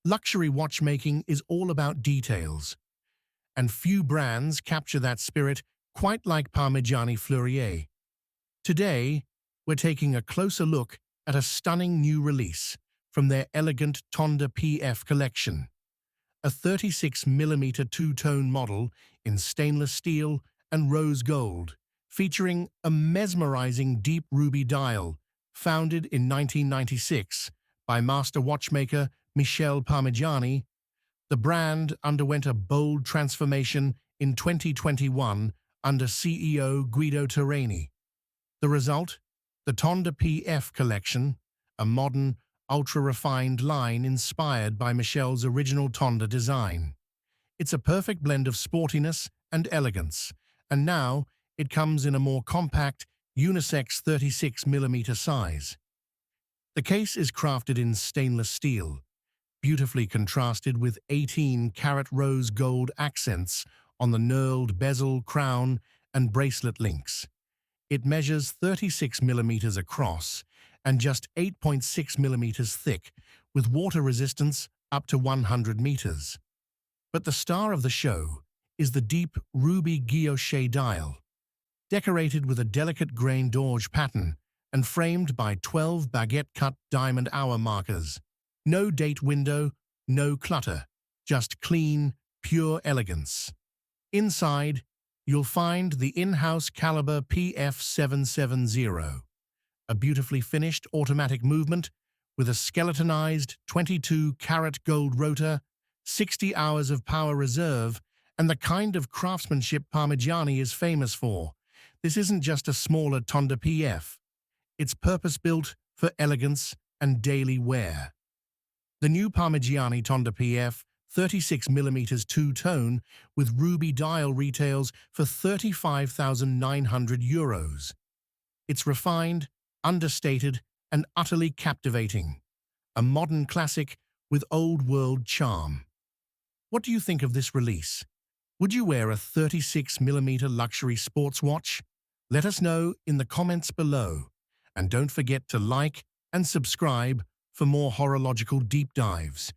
Luxury watchmaking is all about details, and few brands capture that spirit quite like Parmigiani Fleurier. Today, we're taking a closer look at a stunning new release from their elegant Tonda PF collection, a 36mm two-tone model in stainless steel and rose gold, featuring a mesmerizing deep ruby dial, founded in 1996 by master watchmaker Michel Parmigiani. The brand underwent a bold transformation in 2021 under CEO Guido Terrani. The result? The Tonda PF collection, a modern, ultra-refined line inspired by Michel's original Tonda design. It's a perfect blend of sportiness and elegance, and now it comes in a more compact, unisex 36mm size. The case is crafted in stainless steel, beautifully contrasted with 18-karat rose gold accents on the knurled bezel, crown, and bracelet links. It measures 36 millimeters across and just 8.6 millimeters thick, with water resistance up to 100 meters. But the star of the show is the deep ruby guilloche dial, decorated with a delicate grain d'orge pattern and framed by 12 baguette-cut diamond hour markers. No date window, no clutter, just clean, pure elegance. Inside, you'll find the in-house caliber PF770, a beautifully finished automatic movement with a skeletonized 22-karat gold rotor, 60 hours of power reserve, and the kind of craftsmanship Parmigiani is famous for. This isn't just a smaller Tonda PF. It's purpose-built for elegance and daily wear. The new Parmigiani Tonda PF 36mm two-tone with ruby dial retails for €35,900. It's refined, understated, and utterly captivating. A modern classic with old-world charm. What do you think of this release? Would you wear a 36mm luxury sports watch? Let us know in the comments below. And don't forget to like and subscribe for more horological deep dives.